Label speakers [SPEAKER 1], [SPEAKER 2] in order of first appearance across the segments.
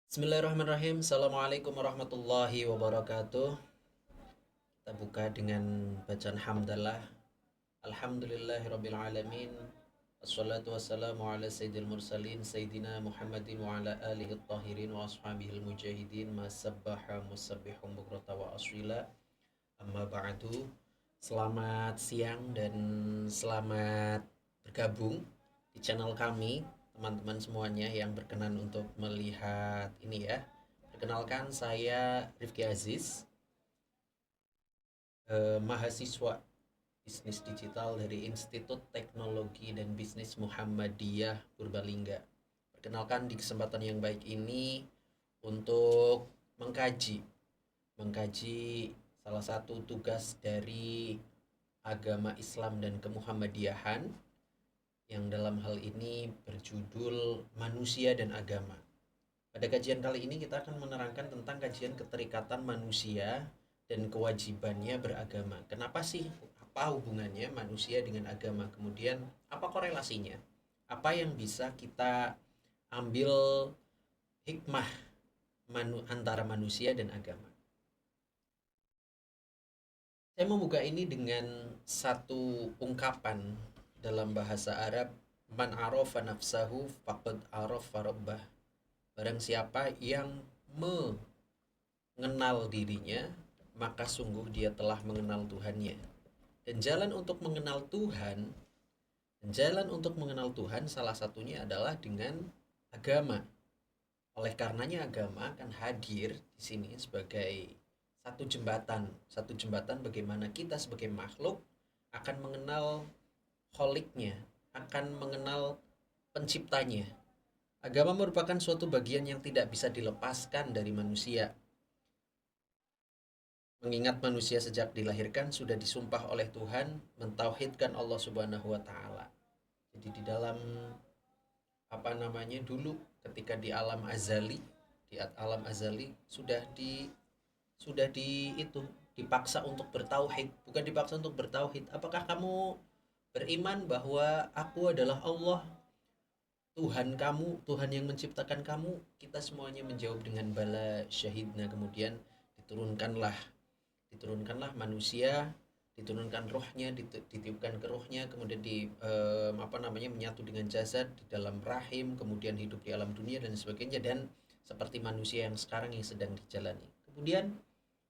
[SPEAKER 1] Bismillahirrahmanirrahim. Assalamualaikum warahmatullahi wabarakatuh. Kita buka dengan bacaan hamdalah. Alhamdulillahirabbil alamin. Wassalatu wassalamu ala sayyidil mursalin sayyidina Muhammadin wa ala alihi tahirin wa ashabihil mujahidin ma sabbaha musabbihun bukrata wa aswila. Amma ba'du. Selamat siang dan selamat bergabung di channel kami, teman-teman semuanya yang berkenan untuk melihat ini ya. Perkenalkan, saya Rifki Aziz, mahasiswa bisnis digital dari Institut Teknologi dan Bisnis Muhammadiyah Purbalingga. Perkenalkan, di kesempatan yang baik ini untuk mengkaji mengkaji salah satu tugas dari agama Islam dan kemuhammadiyahan yang dalam hal ini berjudul Manusia dan Agama. Pada kajian kali ini kita akan menerangkan tentang kajian keterikatan manusia dan kewajibannya beragama. Kenapa sih? Apa hubungannya manusia dengan agama? Kemudian apa korelasinya? Apa yang bisa kita ambil hikmah antara manusia dan agama? Saya membuka ini dengan satu ungkapan dalam bahasa Arab, man arafa nafsahu faqad arafa rabbah. Barang siapa yang mengenal dirinya, maka sungguh dia telah mengenal Tuhannya. Dan jalan untuk mengenal Tuhan salah satunya adalah dengan agama. Oleh karenanya agama akan hadir di sini sebagai satu jembatan bagaimana kita sebagai makhluk akan mengenal kholiknya, akan mengenal penciptanya. Agama merupakan suatu bagian yang tidak bisa dilepaskan dari manusia. Mengingat manusia sejak dilahirkan sudah disumpah oleh Tuhan mentauhidkan Allah Subhanahu wa taala. Jadi di dalam dulu ketika di alam azali sudah di itu dipaksa untuk bertauhid, bukan dipaksa untuk bertauhid. Apakah kamu beriman bahwa aku adalah Allah, Tuhan kamu, Tuhan yang menciptakan kamu? Kita semuanya menjawab dengan bala syahidna. Kemudian diturunkanlah diturunkanlah manusia, diturunkan rohnya, ditiupkan ke rohnya, kemudian menyatu dengan jasad di dalam rahim, kemudian hidup di alam dunia dan sebagainya, dan seperti manusia yang sekarang yang sedang dijalani. Kemudian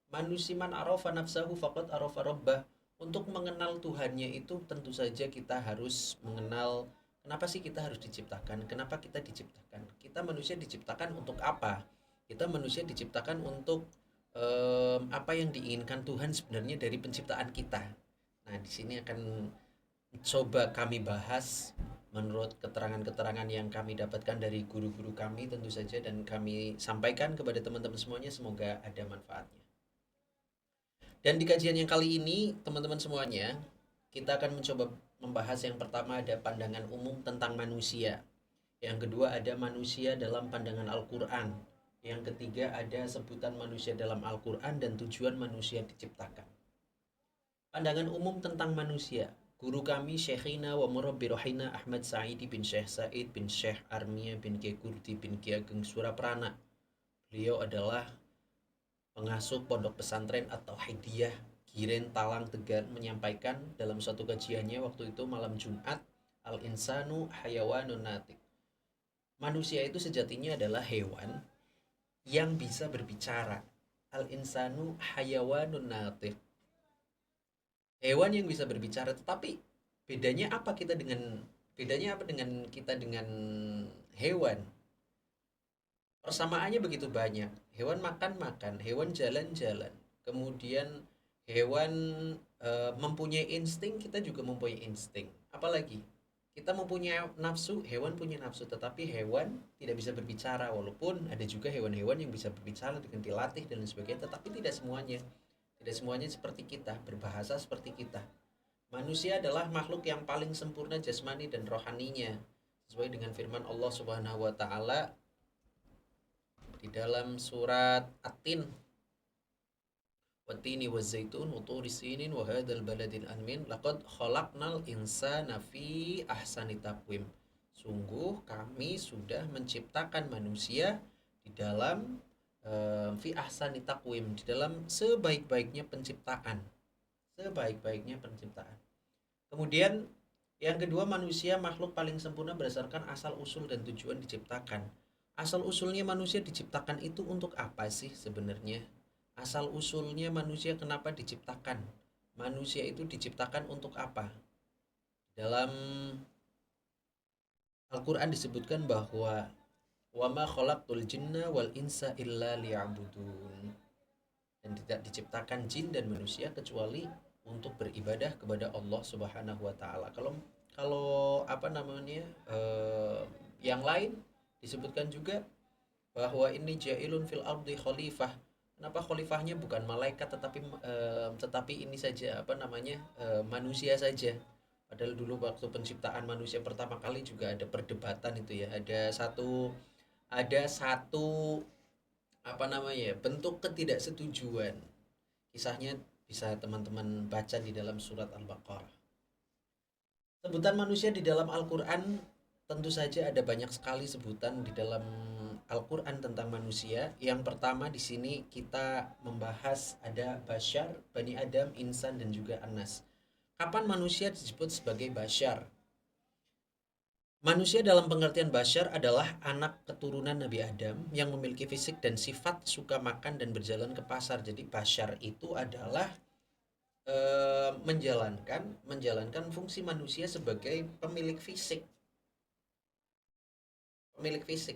[SPEAKER 1] manusia man arafa nafsahu faqad arafa rabbah. Untuk mengenal Tuhannya itu tentu saja kita harus mengenal kenapa sih kita harus diciptakan, kenapa kita diciptakan. Kita manusia diciptakan untuk apa? Kita manusia diciptakan untuk apa yang diinginkan Tuhan sebenarnya dari penciptaan kita. Nah, di sini akan coba kami bahas menurut keterangan-keterangan yang kami dapatkan dari guru-guru kami tentu saja, dan kami sampaikan kepada teman-teman semuanya, semoga ada manfaatnya. Dan di kajian yang kali ini, teman-teman semuanya, kita akan mencoba membahas yang pertama ada pandangan umum tentang manusia. Yang kedua ada manusia dalam pandangan Al-Quran. Yang ketiga ada sebutan manusia dalam Al-Quran dan tujuan manusia diciptakan. Pandangan umum tentang manusia. Guru kami Syekhina wa Murabbi Rohina Ahmad Sa'idi bin Syekh Said bin Syekh Armia bin Kiai bin Ki Ageng Suraprana. Beliau adalah pengasuh pondok pesantren atau Hidiyah Giren Talang Tegar, menyampaikan dalam suatu kajiannya waktu itu malam Jumat, Al-insanu hayawanun natik. Manusia itu sejatinya adalah hewan yang bisa berbicara. Al-insanu hayawanun natik. Hewan yang bisa berbicara, tetapi bedanya apa dengan kita dengan hewan? Persamaannya begitu banyak. Hewan makan-makan, hewan jalan-jalan. Kemudian hewan mempunyai insting, kita juga mempunyai insting. Apalagi kita mempunyai nafsu, hewan punya nafsu, tetapi hewan tidak bisa berbicara. Walaupun ada juga hewan-hewan yang bisa berbicara dengan dilatih dan sebagainya, tetapi tidak semuanya. Tidak semuanya seperti kita, berbahasa seperti kita. Manusia adalah makhluk yang paling sempurna jasmani dan rohaninya, sesuai dengan firman Allah Subhanahu wa taala di dalam surat At-Tin, watini wazaitun waturi sinin wa hadzal baladil amin laqad khalaqnal insana fi ahsani taqwim. Sungguh kami sudah menciptakan manusia di di dalam fi ahsani taqwim, di dalam sebaik-baiknya penciptaan, sebaik-baiknya penciptaan. Kemudian yang kedua, manusia makhluk paling sempurna berdasarkan asal usul dan tujuan diciptakan. Asal usulnya manusia diciptakan itu untuk apa sih sebenarnya? Asal usulnya manusia kenapa diciptakan? Manusia itu diciptakan untuk apa? Dalam Al-Quran disebutkan bahwa wa ma khalaqtul jinna wal insa illa liya'budun, dan tidak diciptakan jin dan manusia kecuali untuk beribadah kepada Allah Subhanahu wa taala. Kalau kalau apa namanya yang lain disebutkan juga bahwa ini jailun fil ardi khalifah. Kenapa khalifahnya bukan malaikat tetapi ini saja apa namanya manusia saja. Padahal dulu waktu penciptaan manusia pertama kali juga ada perdebatan itu ya. Ada satu apa namanya bentuk ketidaksetujuan. Kisahnya bisa teman-teman baca di dalam surat Al-Baqarah. Sebutan manusia di dalam Al-Quran, tentu saja ada banyak sekali sebutan di dalam Al-Quran tentang manusia. Yang pertama di sini kita membahas ada Bashar, Bani Adam, Insan, dan juga Anas. Kapan manusia disebut sebagai Bashar? Manusia dalam pengertian Bashar adalah anak keturunan Nabi Adam yang memiliki fisik dan sifat suka makan dan berjalan ke pasar. Jadi Bashar itu adalah menjalankan fungsi manusia sebagai pemilik fisik, pemilik fisik.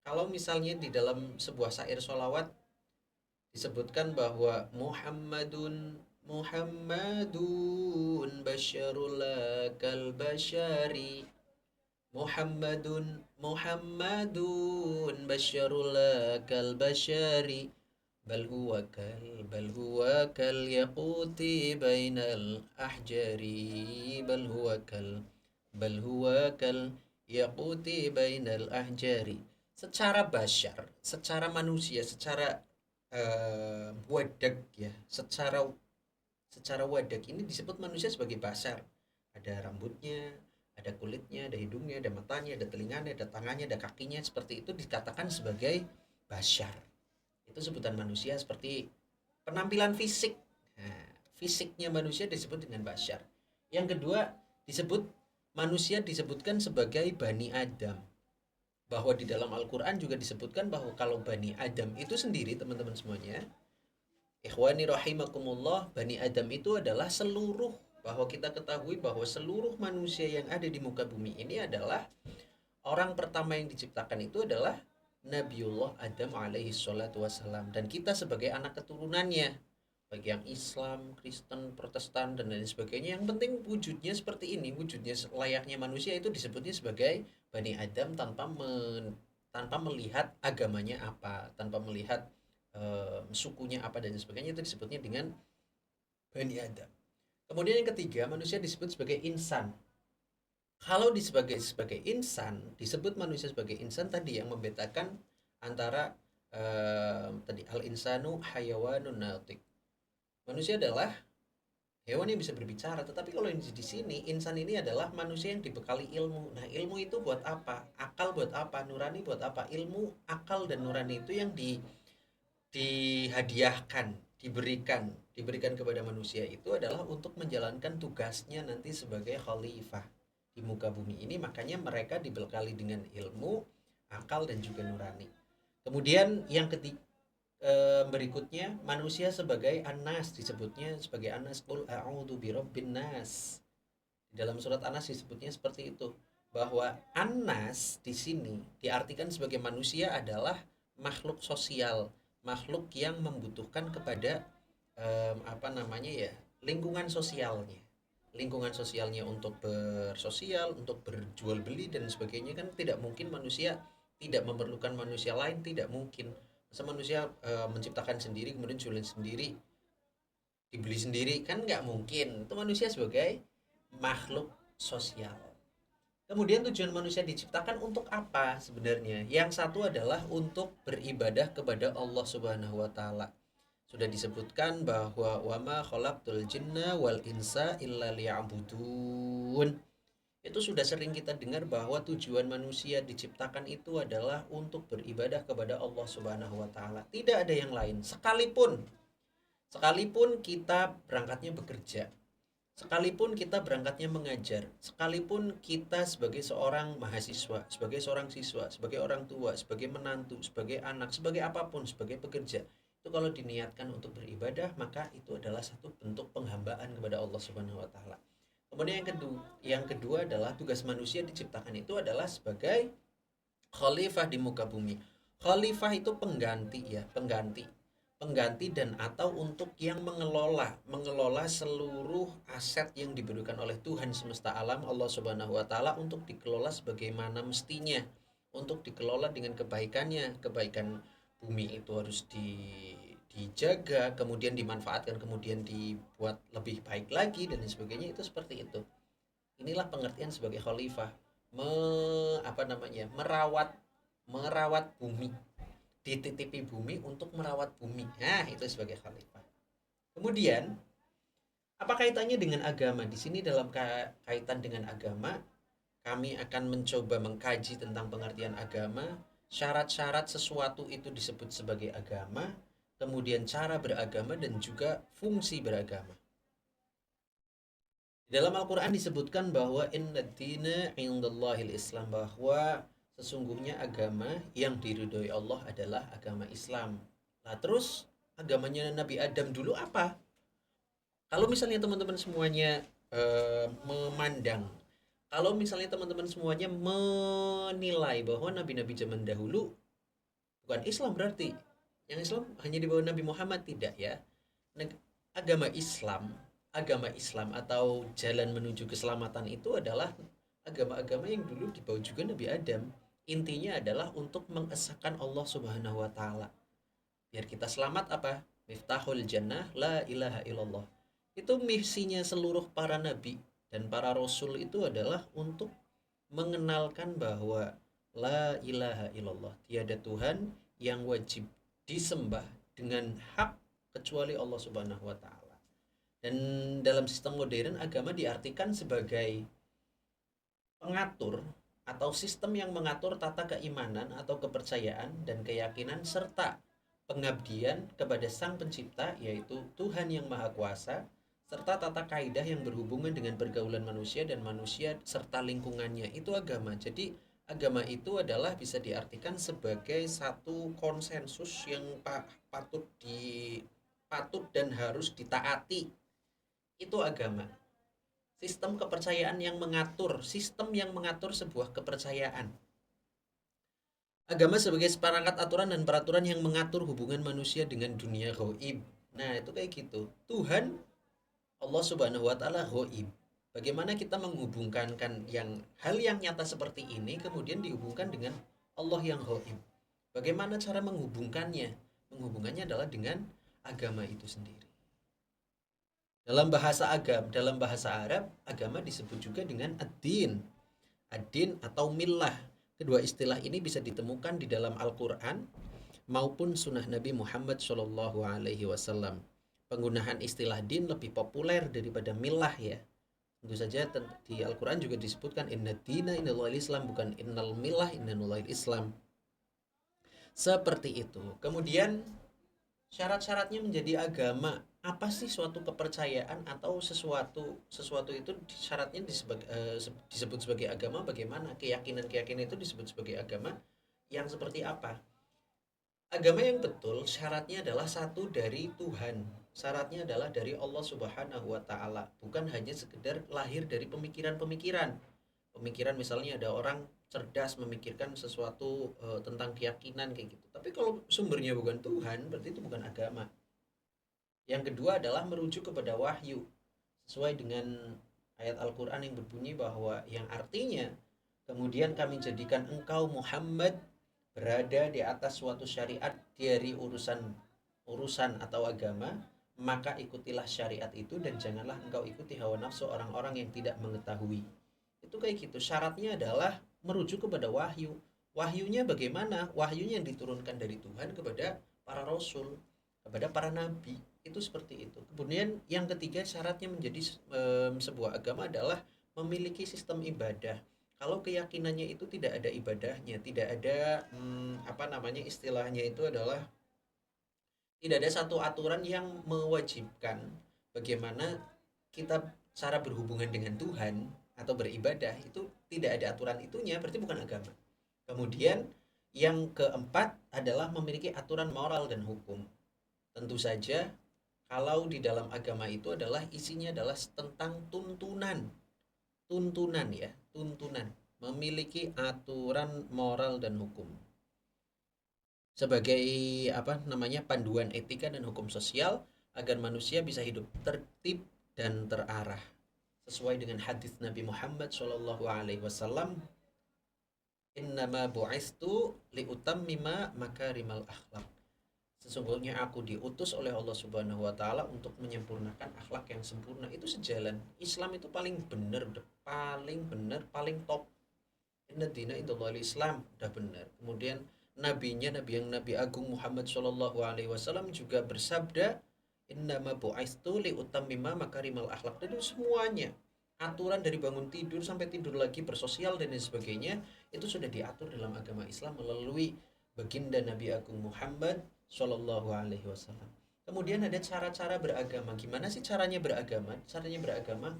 [SPEAKER 1] Kalau misalnya di dalam sebuah syair sholawat disebutkan bahwa Muhammadun basyarul kal basyari, Muhammadun basyarul kal basyari, bal huwa kal yaquti bainal ahjari, bal huwa kal yaquti bainal ahjari. Secara basyar, secara manusia, secara wadak ya, secara wadak ini disebut manusia sebagai basar. Ada rambutnya, ada kulitnya, ada hidungnya, ada matanya, ada telinganya, ada tangannya, ada kakinya. Seperti itu dikatakan sebagai basar. Itu sebutan manusia seperti penampilan fisik. Nah, fisiknya manusia disebut dengan basar. Yang kedua, disebut manusia disebutkan sebagai Bani Adam. Bahwa di dalam Al-Quran juga disebutkan bahwa kalau Bani Adam itu sendiri, teman-teman semuanya, ikhwani rahimakumullah, Bani Adam itu adalah seluruh, bahwa kita ketahui bahwa seluruh manusia yang ada di muka bumi ini adalah orang pertama yang diciptakan itu adalah Nabiullah Adam alaihi salatu wassalam, dan kita sebagai anak keturunannya, bagi yang Islam, Kristen, Protestan, dan lain sebagainya, yang penting wujudnya seperti ini, wujudnya layaknya manusia, itu disebutnya sebagai Bani Adam tanpa melihat agamanya apa, tanpa melihat sukunya apa dan sebagainya, itu disebutnya dengan Bani Adam. Kemudian yang ketiga, manusia disebut sebagai insan. Kalau sebagai insan, disebut manusia sebagai insan tadi yang membedakan antara tadi al-insanu hayawanun natik. Manusia adalah hewan yang bisa berbicara, tetapi kalau di sini insan ini adalah manusia yang dibekali ilmu. Nah, ilmu itu buat apa? Akal buat apa? Nurani buat apa? Ilmu, akal, dan nurani itu yang dihadiahkan, diberikan kepada manusia itu adalah untuk menjalankan tugasnya nanti sebagai khalifah di muka bumi ini. Makanya mereka dibekali dengan ilmu, akal, dan juga nurani. Kemudian yang ketiga, berikutnya manusia sebagai anas, disebutnya sebagai anas, qul a'udzu birabbin nas. Di dalam surat Anas disebutnya seperti itu, bahwa anas di sini diartikan sebagai manusia adalah makhluk sosial, makhluk yang membutuhkan kepada apa namanya ya, lingkungan sosialnya untuk bersosial, untuk berjual beli dan sebagainya. Kan tidak mungkin manusia tidak memerlukan manusia lain, tidak mungkin. Masa manusia menciptakan sendiri kemudian jualan sendiri, dibeli sendiri, kan nggak mungkin. Itu manusia sebagai makhluk sosial. Kemudian tujuan manusia diciptakan untuk apa sebenarnya? Yang satu adalah untuk beribadah kepada Allah Subhanahu wa taala. Sudah disebutkan bahwa wama khalaqtul jinna wal insa illa liya'budun. Itu sudah sering kita dengar bahwa tujuan manusia diciptakan itu adalah untuk beribadah kepada Allah Subhanahu wa taala. Tidak ada yang lain. Sekalipun kita berangkatnya bekerja, sekalipun kita berangkatnya mengajar, sekalipun kita sebagai seorang mahasiswa, sebagai seorang siswa, sebagai orang tua, sebagai menantu, sebagai anak, sebagai apapun, sebagai pekerja, itu kalau diniatkan untuk beribadah, maka itu adalah satu bentuk penghambaan kepada Allah Subhanahu wa taala. Kemudian yang kedua adalah tugas manusia diciptakan itu adalah sebagai khalifah di muka bumi. Khalifah itu pengganti ya, pengganti dan atau untuk yang mengelola seluruh aset yang diberikan oleh Tuhan semesta alam Allah Subhanahu wa taala untuk dikelola sebagaimana mestinya, untuk dikelola dengan kebaikannya. Kebaikan bumi itu harus dijaga, kemudian dimanfaatkan, kemudian dibuat lebih baik lagi dan sebagainya, itu seperti itu. Inilah pengertian sebagai khalifah, me, apa namanya, merawat merawat bumi, dititipi bumi untuk merawat bumi. Nah, itu sebagai khalifah. Kemudian, apa kaitannya dengan agama? Di sini dalam kaitan dengan agama, kami akan mencoba mengkaji tentang pengertian agama, syarat-syarat sesuatu itu disebut sebagai agama, kemudian cara beragama dan juga fungsi beragama. Dalam Al-Quran disebutkan bahwa inna dina indallahil Islam, bahwa sesungguhnya agama yang diridhoi Allah adalah agama Islam. Nah, terus agamanya Nabi Adam dulu apa? Kalau misalnya teman-teman semuanya memandang, kalau misalnya teman-teman semuanya menilai bahwa nabi-nabi zaman dahulu bukan Islam, berarti yang Islam hanya di bawah Nabi Muhammad, tidak ya. Agama Islam, agama Islam atau jalan menuju keselamatan itu adalah agama-agama yang dulu dibawa juga Nabi Adam. Intinya adalah untuk mengesahkan Allah Subhanahu wa taala. Biar kita selamat apa? Miftahul jannah la ilaha illallah. Itu misinya seluruh para nabi dan para rasul itu adalah untuk mengenalkan bahwa la ilaha illallah, tiada Tuhan yang wajib disembah dengan hak kecuali Allah Subhanahu wa taala. Dan dalam sistem modern, agama diartikan sebagai pengatur atau sistem yang mengatur tata keimanan atau kepercayaan dan keyakinan serta pengabdian kepada Sang Pencipta, yaitu Tuhan yang Maha Kuasa, serta tata kaidah yang berhubungan dengan pergaulan manusia dan manusia serta lingkungannya. Itu agama. Jadi agama itu adalah bisa diartikan sebagai satu konsensus yang patut dan harus ditaati. Itu agama. Sistem kepercayaan yang mengatur, sistem yang mengatur sebuah kepercayaan. Agama sebagai seperangkat aturan dan peraturan yang mengatur hubungan manusia dengan dunia gaib. Nah, itu kayak gitu. Tuhan Allah Subhanahu wa taala gaib. Bagaimana kita menghubungkan hal yang nyata seperti ini kemudian dihubungkan dengan Allah yang gaib? Bagaimana cara menghubungkannya? Menghubungkannya adalah dengan agama itu sendiri. Dalam bahasa Arab, agama disebut juga dengan ad-din. Ad-din atau millah. Kedua istilah ini bisa ditemukan di dalam Al-Qur'an maupun sunnah Nabi Muhammad SAW. Penggunaan istilah din lebih populer daripada millah ya. Tentu saja di Al-Qur'an juga disebutkan inna dina indallahil Islam, bukan innal millah innallahil Islam. Seperti itu. Kemudian syarat-syaratnya menjadi agama. Apa sih suatu kepercayaan atau sesuatu itu syaratnya disebut sebagai agama? Bagaimana keyakinan itu disebut sebagai agama? Yang seperti apa? Agama yang betul syaratnya adalah satu dari Tuhan. Syaratnya adalah dari Allah Subhanahu wa taala, bukan hanya sekedar lahir dari pemikiran-pemikiran. Pemikiran misalnya ada orang cerdas memikirkan sesuatu tentang keyakinan kayak gitu. Tapi kalau sumbernya bukan Tuhan, berarti itu bukan agama. Yang kedua adalah merujuk kepada wahyu sesuai dengan ayat Al-Qur'an yang berbunyi bahwa yang artinya kemudian kami jadikan engkau Muhammad berada di atas suatu syariat dari urusan atau agama, maka ikutilah syariat itu dan janganlah engkau ikuti hawa nafsu orang-orang yang tidak mengetahui. Itu kayak gitu. Syaratnya adalah merujuk kepada wahyu. Wahyunya bagaimana? Wahyunya yang diturunkan dari Tuhan kepada para rasul, kepada para nabi. Itu seperti itu. Kemudian yang ketiga, syaratnya menjadi sebuah agama adalah memiliki sistem ibadah. Kalau keyakinannya itu tidak ada ibadahnya, tidak ada apa namanya istilahnya itu adalah tidak ada satu aturan yang mewajibkan bagaimana kita cara berhubungan dengan Tuhan atau beribadah itu tidak ada aturan itunya, berarti bukan agama. Kemudian yang keempat adalah memiliki aturan moral dan hukum. Tentu saja kalau di dalam agama itu adalah isinya adalah tentang tuntunan, tuntunan ya, tuntunan, memiliki aturan moral dan hukum sebagai apa namanya panduan etika dan hukum sosial agar manusia bisa hidup tertib dan terarah sesuai dengan hadis Nabi Muhammad Shallallahu Alaihi Wasallam, innama bu'istu liutammima makarimal akhlak. Sesungguhnya aku diutus oleh Allah Subhanahu wa taala untuk menyempurnakan akhlak yang sempurna. Itu sejalan. Islam itu paling benar, paling benar, paling top. Inna dina indallahil Islam, udah benar. Kemudian nabinya, nabi yang Nabi Agung Muhammad Shallallahu alaihi wasallam juga bersabda, innama bu'istu liutammima makarimal akhlak. Dan itu semuanya aturan dari bangun tidur sampai tidur lagi, bersosial dan lain sebagainya itu sudah diatur dalam agama Islam melalui baginda Nabi Agung Muhammad Shallallahu Alaihi Wasallam. Kemudian ada cara-cara beragama. Gimana sih caranya beragama? Caranya beragama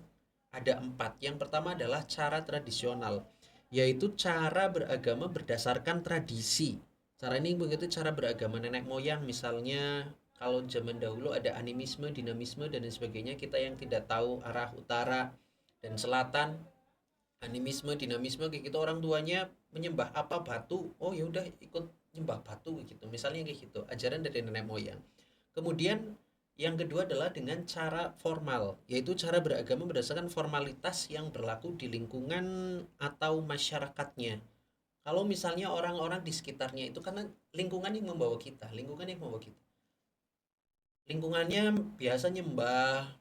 [SPEAKER 1] ada empat. Yang pertama adalah cara tradisional, yaitu cara beragama berdasarkan tradisi. Cara ini begitu cara beragama nenek moyang, misalnya kalau zaman dahulu ada animisme, dinamisme dan lain sebagainya. Kita yang tidak tahu arah utara dan selatan, animisme, dinamisme kayak gitu, orang tuanya menyembah apa batu, oh ya udah ikut nyembah batu gitu. Misalnya kayak gitu, ajaran dari nenek moyang. Kemudian yang kedua adalah dengan cara formal, yaitu cara beragama berdasarkan formalitas yang berlaku di lingkungan atau masyarakatnya. Kalau misalnya orang-orang di sekitarnya itu karena lingkungan yang membawa kita, lingkungan yang membawa kita. Lingkungannya biasa nyembah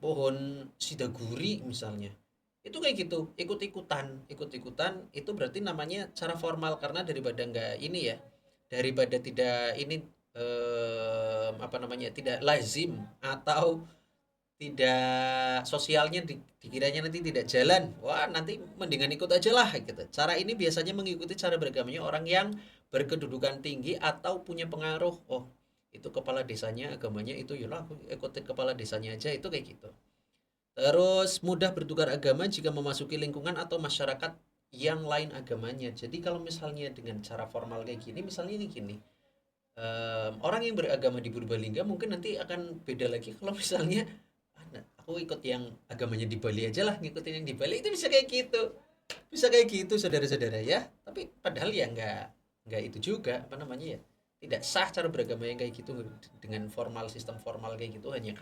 [SPEAKER 1] pohon sidaguri misalnya. Itu kayak gitu, ikut-ikutan itu berarti namanya cara formal karena daripada enggak ini ya, daripada tidak ini apa namanya tidak lazim atau tidak sosialnya dikiranya nanti tidak jalan, wah nanti mendingan ikut aja lah gitu. Cara ini biasanya mengikuti cara beragamanya orang yang berkedudukan tinggi atau punya pengaruh. Oh itu kepala desanya agamanya itu, yalah aku ikutin kepala desanya aja, itu kayak gitu. Terus mudah bertukar agama jika memasuki lingkungan atau masyarakat yang lain agamanya. Jadi kalau misalnya dengan cara formal kayak gini, misalnya ini gini, orang yang beragama di Purbalingga mungkin nanti akan beda lagi kalau misalnya aku ikut yang agamanya di Bali aja lah, ngikutin yang di Bali, itu bisa kayak gitu saudara-saudara ya. Tapi padahal ya nggak itu juga apa namanya ya, tidak sah cara beragama yang kayak gitu dengan formal, sistem formal kayak gitu hanya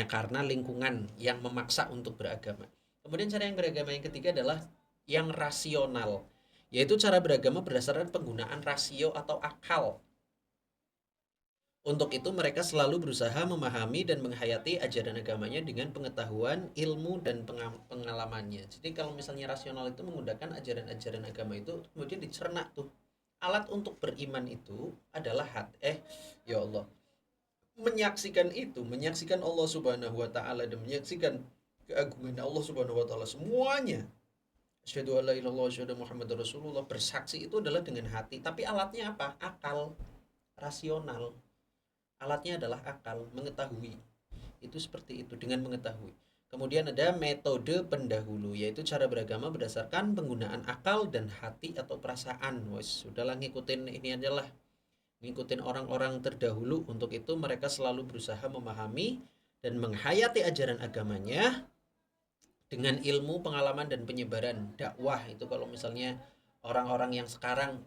[SPEAKER 1] karena lingkungan yang memaksa untuk beragama. Kemudian cara yang beragama yang ketiga adalah yang rasional, yaitu cara beragama berdasarkan penggunaan rasio atau akal. Untuk itu mereka selalu berusaha memahami dan menghayati ajaran agamanya dengan pengetahuan, ilmu, dan pengalamannya. Jadi kalau misalnya rasional itu menggunakan ajaran-ajaran agama itu kemudian dicerna tuh. Alat untuk beriman itu adalah ya Allah, menyaksikan Allah Subhanahu wa taala dan menyaksikan keagungan Allah Subhanahu wa taala semuanya. Asyhadu alla ilaha illallah asyhadu Muhammadar Rasulullah, bersaksi itu adalah dengan hati, tapi alatnya apa? Akal, rasional. Alatnya adalah akal, mengetahui. Itu seperti itu, dengan mengetahui. Kemudian ada metode pendahulu, yaitu cara beragama berdasarkan penggunaan akal dan hati atau perasaan. Wes, sudahlah ngikutin ini aja lah, ngikutin orang-orang terdahulu. Untuk itu mereka selalu berusaha memahami dan menghayati ajaran agamanya dengan ilmu, pengalaman, dan penyebaran dakwah. Itu kalau misalnya orang-orang sekarang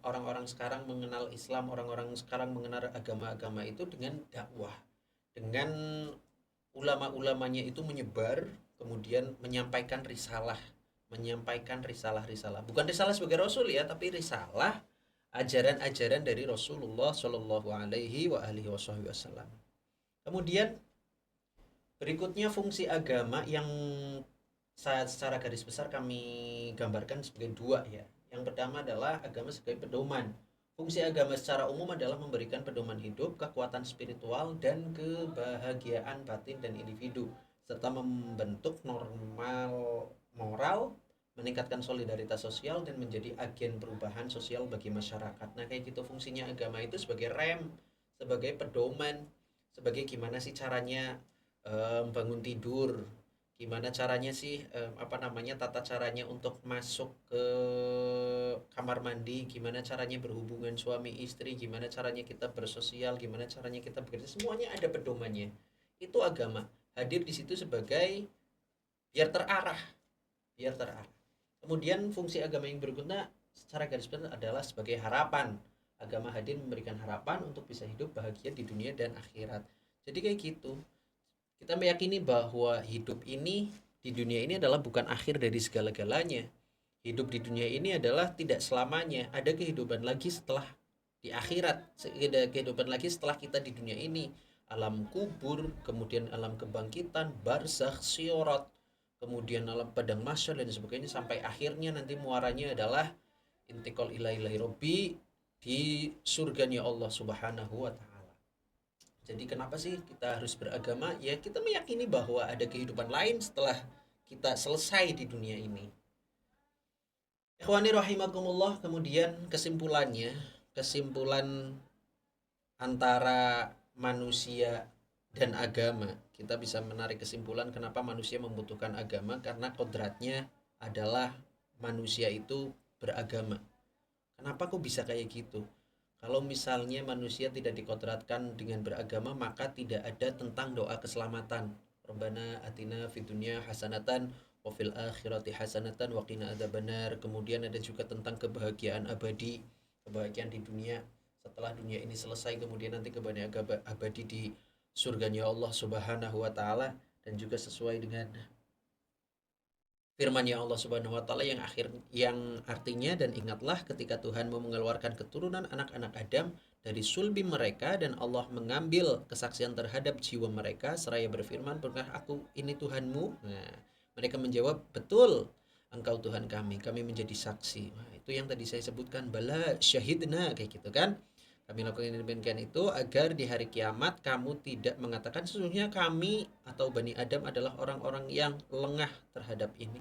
[SPEAKER 1] mengenal Islam, orang-orang sekarang mengenal agama-agama itu dengan dakwah, dengan ulama-ulamanya itu menyebar, kemudian menyampaikan risalah, bukan risalah sebagai rasul ya, tapi risalah ajaran-ajaran dari Rasulullah Shallallahu Alaihi Wasallam. Kemudian berikutnya fungsi agama yang secara garis besar kami gambarkan sebagai dua ya. Yang pertama adalah agama sebagai pedoman. Fungsi agama secara umum adalah memberikan pedoman hidup, kekuatan spiritual, dan kebahagiaan batin dan individu. serta membentuk normal moral, meningkatkan solidaritas sosial dan menjadi agen perubahan sosial bagi masyarakat. Nah, kayak gitu fungsinya agama itu sebagai rem, sebagai pedoman, sebagai gimana sih caranya bangun tidur, gimana caranya sih apa namanya tata caranya untuk masuk ke kamar mandi, gimana caranya berhubungan suami istri, gimana caranya kita bersosial, gimana caranya kita bekerja, semuanya ada pedomannya. Itu agama hadir di situ sebagai biar terarah, biar terarah. Kemudian fungsi agama yang berikutnya secara garis besar adalah sebagai harapan. Agama hadir memberikan harapan untuk bisa hidup bahagia di dunia dan akhirat. Jadi kayak gitu. Kita meyakini bahwa hidup ini di dunia ini adalah bukan akhir dari segala-galanya. Hidup di dunia ini adalah tidak selamanya. Ada kehidupan lagi setelah di akhirat. Ada kehidupan lagi setelah kita di dunia ini. Alam kubur, kemudian alam kebangkitan, barzakh, syirat, kemudian alam padang mahsyar dan sebagainya, sampai akhirnya nanti muaranya adalah intikal ilahi robbi di surganya Allah Subhanahu wa taala. Jadi kenapa sih kita harus beragama? Ya kita meyakini bahwa ada kehidupan lain setelah kita selesai di dunia ini. Ikhwani rahimakumullah, kemudian kesimpulan antara manusia dan agama. Kita bisa menarik kesimpulan kenapa manusia membutuhkan agama, karena kodratnya adalah manusia itu beragama. Kenapa kok bisa kayak gitu? Kalau misalnya manusia tidak dikodratkan dengan beragama, maka tidak ada tentang doa keselamatan. Rabbana atina fid dunya hasanatan wa fil akhirati hasanatan wa qina adzabannar. Kemudian ada juga tentang kebahagiaan abadi, kebahagiaan di dunia setelah dunia ini selesai, kemudian nanti kebahagiaan abadi di surganya Allah Subhanahu wa taala, dan juga sesuai dengan firman-Nya Allah Subhanahu wa taala yang artinya, dan ingatlah ketika Tuhan mau mengeluarkan keturunan anak-anak Adam dari sulbi mereka dan Allah mengambil kesaksian terhadap jiwa mereka seraya berfirman, "Bukankah aku ini Tuhanmu?" Nah, mereka menjawab, "Betul, Engkau Tuhan kami, kami menjadi saksi." Nah, itu yang tadi saya sebutkan, bala syahidna, kayak gitu kan. Kami lakukan demikian itu agar di hari kiamat kamu tidak mengatakan sesungguhnya kami atau Bani Adam adalah orang-orang yang lengah terhadap ini.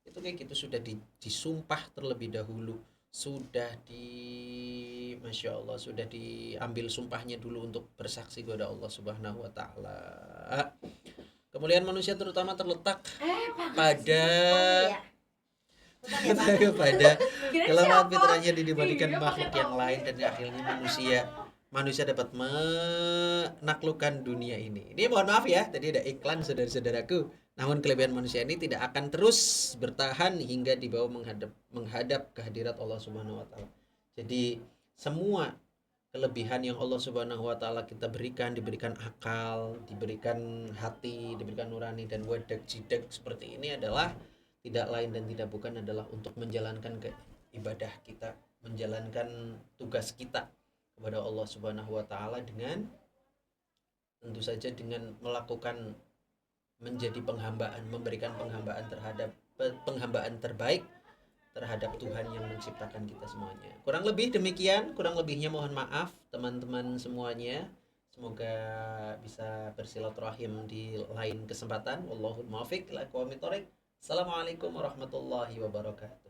[SPEAKER 1] Itu kayak gitu sudah disumpah terlebih dahulu. Sudah Masya Allah, sudah diambil sumpahnya dulu untuk bersaksi kepada Allah Subhanahu wa Ta'ala. Kemuliaan manusia terutama terletak pada kepada kelemahan fitrahnya dibandingkan makhluk yang lain, dan akhirnya manusia dapat menaklukkan dunia ini. Ini mohon maaf ya, tadi ada iklan saudara-saudaraku. Namun kelebihan manusia ini tidak akan terus bertahan hingga dibawa menghadap kehadirat Allah Subhanahu wa taala. Jadi semua kelebihan yang Allah Subhanahu wa taala kita diberikan akal, diberikan hati, diberikan nurani dan wadak jidak seperti ini adalah tidak lain dan tidak bukan adalah untuk menjalankan ibadah kita, menjalankan tugas kita kepada Allah Subhanahu wa taala, dengan tentu saja dengan melakukan menjadi penghambaan, memberikan penghambaan terbaik terhadap Tuhan yang menciptakan kita semuanya. Kurang lebih demikian, kurang lebihnya mohon maaf teman-teman semuanya. Semoga bisa bersilaturahim di lain kesempatan. Wallahul muwaffiq ila aqwamit thoriq. Assalamualaikum warahmatullahi wabarakatuh.